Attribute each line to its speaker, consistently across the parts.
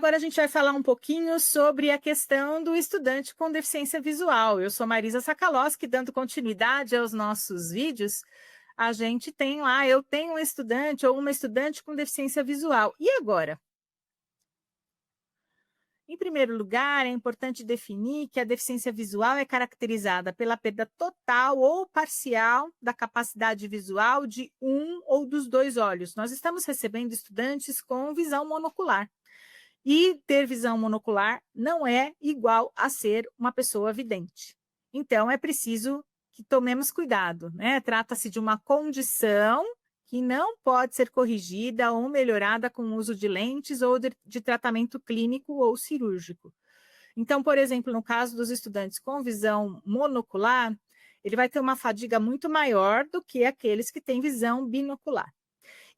Speaker 1: agora a gente vai falar um pouquinho sobre a questão do estudante com deficiência visual. Eu sou Marisa Sakaloski, dando continuidade aos nossos vídeos. A gente tem lá, eu tenho um estudante ou uma estudante com deficiência visual. E agora? Em primeiro lugar, é importante definir que a deficiência visual é caracterizada pela perda total ou parcial da capacidade visual de um ou dos dois olhos. Nós estamos recebendo estudantes com visão monocular. E ter visão monocular não é igual a ser uma pessoa vidente. Então, é preciso que tomemos cuidado, né? Trata-se de uma condição que não pode ser corrigida ou melhorada com o uso de lentes ou de tratamento clínico ou cirúrgico. Então, por exemplo, no caso dos estudantes com visão monocular, ele vai ter uma fadiga muito maior do que aqueles que têm visão binocular.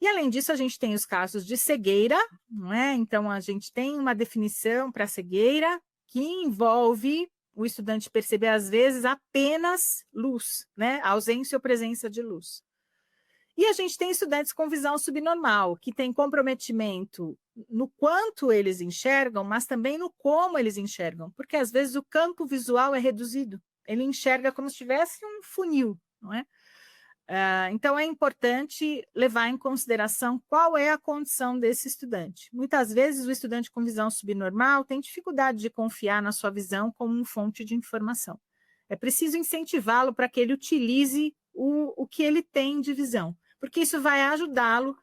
Speaker 1: E, além disso, a gente tem os casos de cegueira, não é? Então, a gente tem uma definição para cegueira que envolve o estudante perceber, às vezes, apenas luz, né? A ausência ou presença de luz. E a gente tem estudantes com visão subnormal, que tem comprometimento no quanto eles enxergam, mas também no como eles enxergam, porque, às vezes, o campo visual é reduzido. Ele enxerga como se tivesse um funil, não é? Então, é importante levar em consideração qual é a condição desse estudante. Muitas vezes, o estudante com visão subnormal tem dificuldade de confiar na sua visão como fonte de informação. É preciso incentivá-lo para que ele utilize o que ele tem de visão, porque isso vai ajudá-lo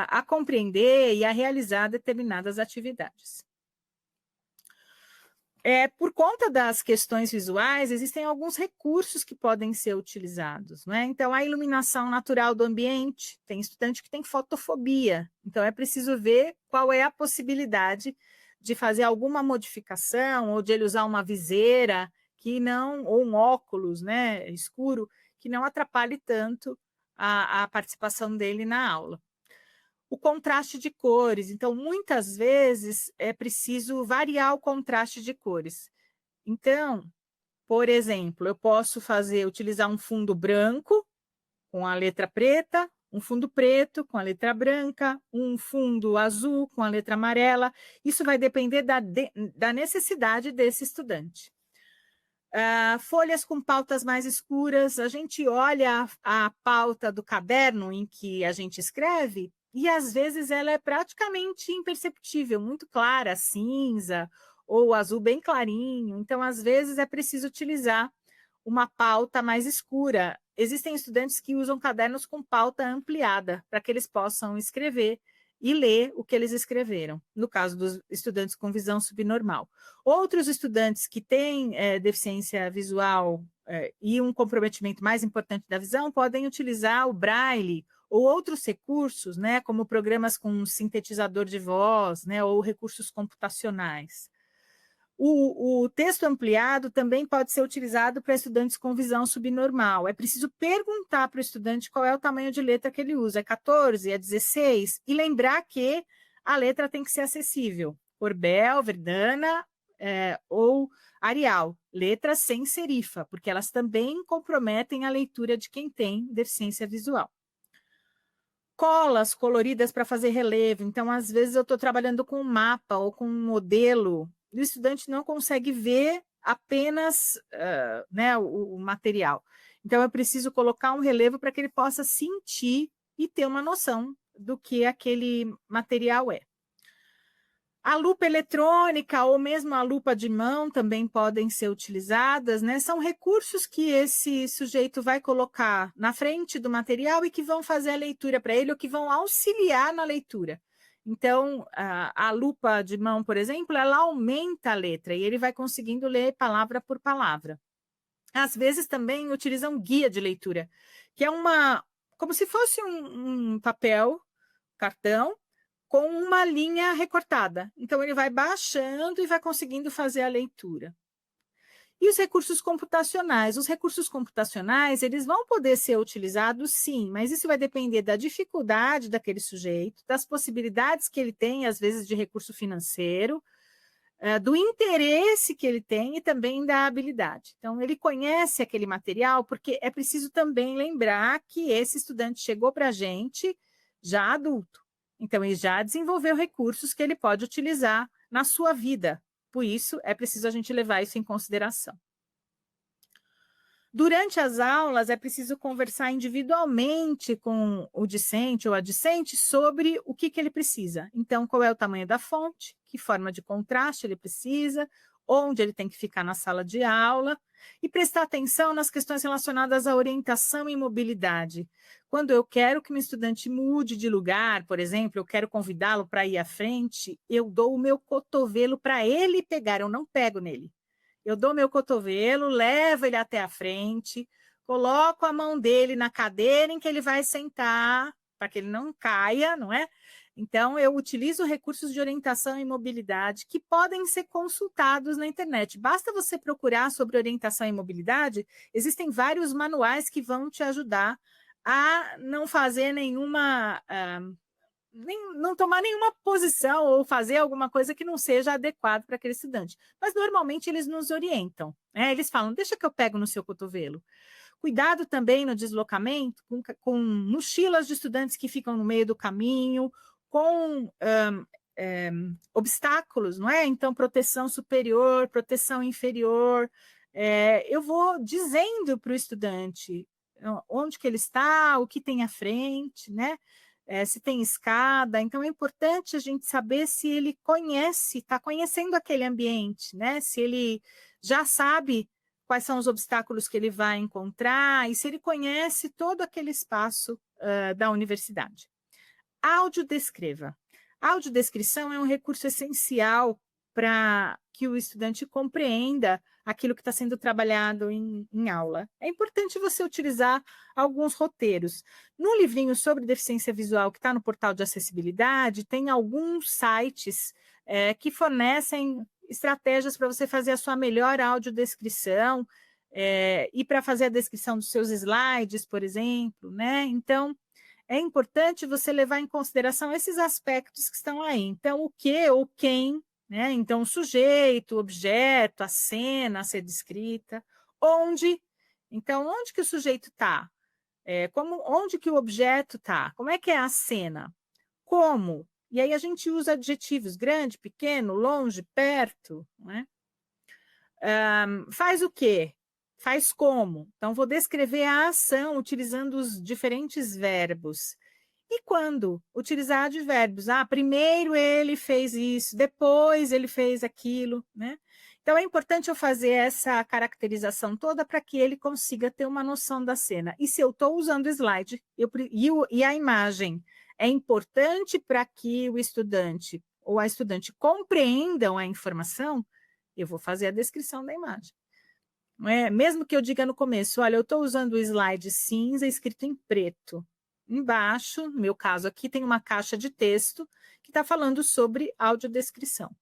Speaker 1: a compreender e a realizar determinadas atividades. Por conta das questões visuais, existem alguns recursos que podem ser utilizados, né? Então, a iluminação natural do ambiente, tem estudante que tem fotofobia, então é preciso ver qual é a possibilidade de fazer alguma modificação, ou de ele usar uma viseira que não, ou um óculos, né, escuro, que não atrapalhe tanto a participação dele na aula. O contraste de cores, então, muitas vezes é preciso variar o contraste de cores. Então, por exemplo, eu posso utilizar um fundo branco com a letra preta, um fundo preto com a letra branca, um fundo azul com a letra amarela. Isso vai depender da necessidade desse estudante. Folhas com pautas mais escuras, a gente olha a pauta do caderno em que a gente escreve, e às vezes ela é praticamente imperceptível, muito clara, cinza, ou azul bem clarinho. Então, às vezes, é preciso utilizar uma pauta mais escura. Existem estudantes que usam cadernos com pauta ampliada, para que eles possam escrever e ler o que eles escreveram, no caso dos estudantes com visão subnormal. Outros estudantes que têm deficiência visual e um comprometimento mais importante da visão podem utilizar o braille ou outros recursos, né, como programas com sintetizador de voz, né, ou recursos computacionais. O texto ampliado também pode ser utilizado para estudantes com visão subnormal. É preciso perguntar para o estudante qual é o tamanho de letra que ele usa, é 14, é 16, e lembrar que a letra tem que ser acessível, Corbel, Verdana ou Arial, letras sem serifa, porque elas também comprometem a leitura de quem tem deficiência visual. Colas coloridas para fazer relevo. Então, às vezes, eu estou trabalhando com um mapa ou com um modelo, e o estudante não consegue ver apenas né, o material. Então, eu preciso colocar um relevo para que ele possa sentir e ter uma noção do que aquele material é. A lupa eletrônica ou mesmo a lupa de mão também podem ser utilizadas, né? São recursos que esse sujeito vai colocar na frente do material e que vão fazer a leitura para ele ou que vão auxiliar na leitura. Então, a lupa de mão, por exemplo, ela aumenta a letra e ele vai conseguindo ler palavra por palavra. Às vezes também utilizam guia de leitura, que é como se fosse um papel, cartão, com uma linha recortada. Então, ele vai baixando e vai conseguindo fazer a leitura. E os recursos computacionais? Os recursos computacionais, eles vão poder ser utilizados, sim, mas isso vai depender da dificuldade daquele sujeito, das possibilidades que ele tem, às vezes, de recurso financeiro, do interesse que ele tem e também da habilidade. Então, ele conhece aquele material, porque é preciso também lembrar que esse estudante chegou para a gente já adulto. Então, ele já desenvolveu recursos que ele pode utilizar na sua vida. Por isso, é preciso a gente levar isso em consideração. Durante as aulas, é preciso conversar individualmente com o discente ou a discente sobre o que ele precisa. Então, qual é o tamanho da fonte, que forma de contraste ele precisa, onde ele tem que ficar na sala de aula, e prestar atenção nas questões relacionadas à orientação e mobilidade. Quando eu quero que meu estudante mude de lugar, por exemplo, eu quero convidá-lo para ir à frente, eu dou o meu cotovelo para ele pegar, eu não pego nele. Eu dou meu cotovelo, levo ele até a frente, coloco a mão dele na cadeira em que ele vai sentar, para que ele não caia, não é? Então, eu utilizo recursos de orientação e mobilidade que podem ser consultados na internet. Basta você procurar sobre orientação e mobilidade, existem vários manuais que vão te ajudar a não fazer nenhuma... não tomar nenhuma posição ou fazer alguma coisa que não seja adequado para aquele estudante. Mas, normalmente, eles nos orientam. Né? Eles falam, deixa que eu pego no seu cotovelo. Cuidado também no deslocamento com mochilas de estudantes que ficam no meio do caminho, com obstáculos, não é? Então, proteção superior, proteção inferior. Eu vou dizendo para o estudante onde que ele está, o que tem à frente, né? Se tem escada, então é importante a gente saber se ele conhece, está conhecendo aquele ambiente, né? Se ele já sabe quais são os obstáculos que ele vai encontrar e se ele conhece todo aquele espaço da universidade. Audiodescreva. A audiodescrição é um recurso essencial para que o estudante compreenda aquilo que está sendo trabalhado em aula. É importante você utilizar alguns roteiros. No livrinho sobre deficiência visual que está no portal de acessibilidade, tem alguns sites que fornecem estratégias para você fazer a sua melhor audiodescrição e para fazer a descrição dos seus slides, por exemplo, né? Então, é importante você levar em consideração esses aspectos que estão aí. Então, o que ou quem, né? Então, o sujeito, o objeto, a cena a ser descrita, onde. Então, onde que o sujeito está? Onde que o objeto está? Como é que é a cena? Como? E aí a gente usa adjetivos grande, pequeno, longe, perto, né? Faz o quê? Faz como? Então, vou descrever a ação utilizando os diferentes verbos. E quando? Utilizar advérbios. Primeiro ele fez isso, depois ele fez aquilo, né? Então, é importante eu fazer essa caracterização toda para que ele consiga ter uma noção da cena. E se eu estou usando o slide e a imagem é importante para que o estudante ou a estudante compreendam a informação, eu vou fazer a descrição da imagem. Não é? Mesmo que eu diga no começo, olha, eu estou usando o slide cinza escrito em preto. Embaixo, no meu caso aqui, tem uma caixa de texto que está falando sobre audiodescrição.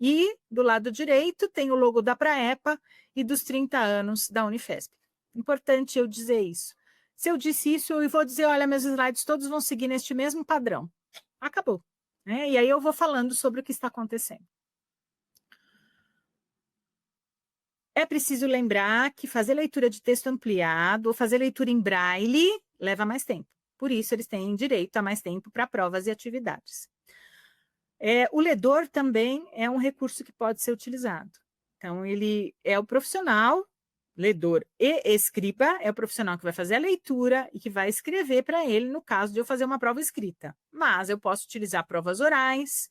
Speaker 1: E do lado direito tem o logo da Praepa e dos 30 anos da Unifesp. Importante eu dizer isso. Se eu disse isso, eu vou dizer, olha, meus slides todos vão seguir neste mesmo padrão. Acabou. Né? E aí eu vou falando sobre o que está acontecendo. É preciso lembrar que fazer leitura de texto ampliado ou fazer leitura em braille leva mais tempo. Por isso, eles têm direito a mais tempo para provas e atividades. O ledor também é um recurso que pode ser utilizado. Então, ele é o profissional, ledor e escriba, é o profissional que vai fazer a leitura e que vai escrever para ele, no caso de eu fazer uma prova escrita. Mas eu posso utilizar provas orais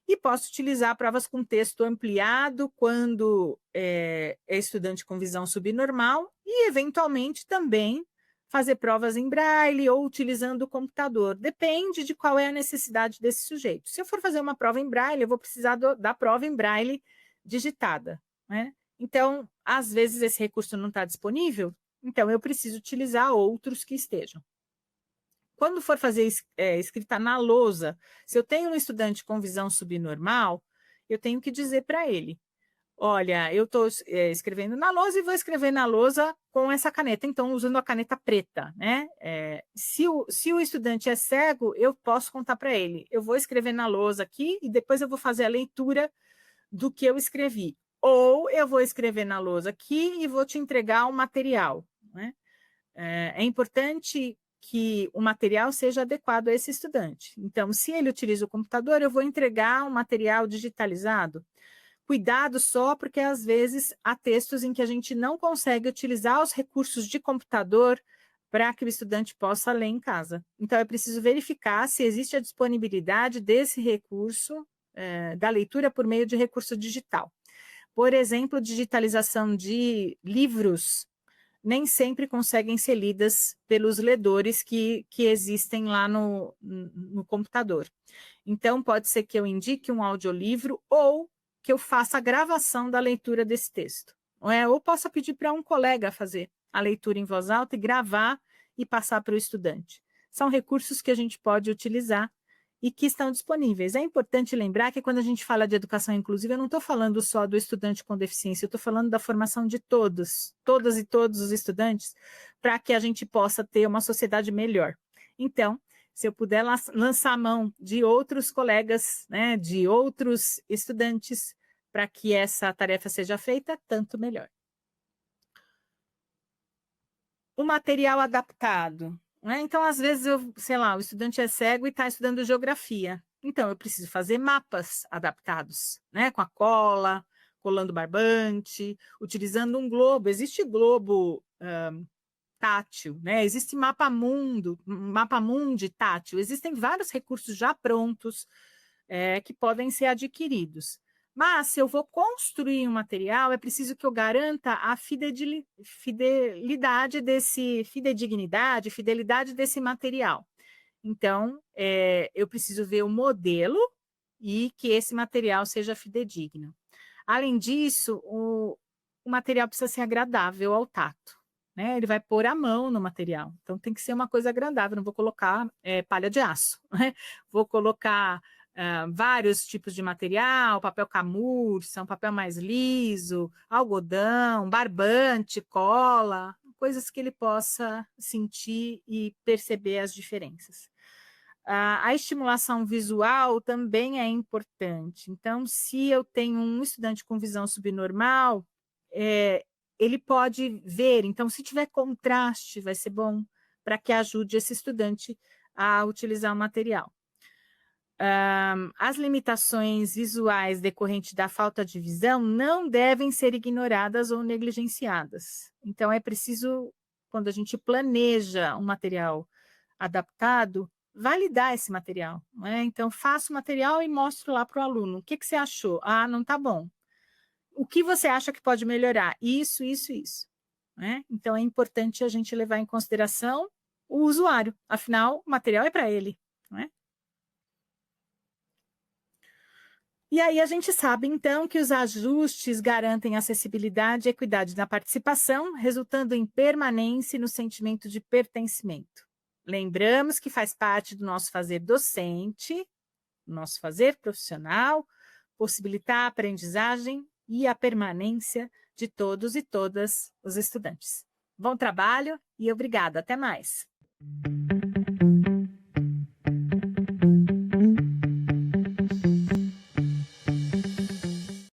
Speaker 1: e posso utilizar provas com texto ampliado quando é estudante com visão subnormal e, eventualmente, também fazer provas em braille ou utilizando o computador. Depende de qual é a necessidade desse sujeito. Se eu for fazer uma prova em braille, eu vou precisar da prova em braille digitada, né? Então, às vezes, esse recurso não está disponível, então eu preciso utilizar outros que estejam. Quando for fazer escrita na lousa, se eu tenho um estudante com visão subnormal, eu tenho que dizer para ele, olha, eu estou escrevendo na lousa e vou escrever na lousa com essa caneta, então usando a caneta preta, né? Se o estudante é cego, eu posso contar para ele, eu vou escrever na lousa aqui e depois eu vou fazer a leitura do que eu escrevi. Ou eu vou escrever na lousa aqui e vou te entregar o material, né? É importante que o material seja adequado a esse estudante. Então, se ele utiliza o computador, eu vou entregar um material digitalizado. Cuidado só, porque às vezes há textos em que a gente não consegue utilizar os recursos de computador para que o estudante possa ler em casa. Então, é preciso verificar se existe a disponibilidade desse recurso, da leitura por meio de recurso digital. Por exemplo, digitalização de livros nem sempre conseguem ser lidas pelos ledores que existem lá no computador. Então, pode ser que eu indique um audiolivro ou que eu faça a gravação da leitura desse texto. Ou possa pedir para um colega fazer a leitura em voz alta e gravar e passar para o estudante. São recursos que a gente pode utilizar e que estão disponíveis. É importante lembrar que quando a gente fala de educação inclusiva, eu não estou falando só do estudante com deficiência, eu estou falando da formação de todas e todos os estudantes, para que a gente possa ter uma sociedade melhor. Então, se eu puder lançar a mão de outros colegas, né, de outros estudantes, para que essa tarefa seja feita, tanto melhor. O material adaptado. Né? Então, às vezes, sei lá, o estudante é cego e está estudando geografia. Então, eu preciso fazer mapas adaptados, né? Com a cola, colando barbante, utilizando um globo. Existe globo tátil, né? Existe mapa mundi tátil. Existem vários recursos já prontos que podem ser adquiridos. Mas, se eu vou construir um material, é preciso que eu garanta a fidelidade desse material. Então, eu preciso ver o modelo e que esse material seja fidedigno. Além disso, o material precisa ser agradável ao tato. Né? Ele vai pôr a mão no material. Então, tem que ser uma coisa agradável. Não vou colocar palha de aço. Né? Vou colocar vários tipos de material, papel camurça, um papel mais liso, algodão, barbante, cola, coisas que ele possa sentir e perceber as diferenças. A estimulação visual também é importante. Então, se eu tenho um estudante com visão subnormal, ele pode ver. Então, se tiver contraste, vai ser bom para que ajude esse estudante a utilizar o material. As limitações visuais decorrentes da falta de visão não devem ser ignoradas ou negligenciadas. Então, é preciso, quando a gente planeja um material adaptado, validar esse material. Né? Então, faço o material e mostro lá para o aluno. O que você achou? Ah, não está bom. O que você acha que pode melhorar? Isso, isso, isso. Né? Então, é importante a gente levar em consideração o usuário. Afinal, o material é para ele. Né? E aí a gente sabe, então, que os ajustes garantem acessibilidade e equidade na participação, resultando em permanência e no sentimento de pertencimento. Lembramos que faz parte do nosso fazer docente, do nosso fazer profissional, possibilitar a aprendizagem e a permanência de todos e todas os estudantes. Bom trabalho e obrigada. Até mais.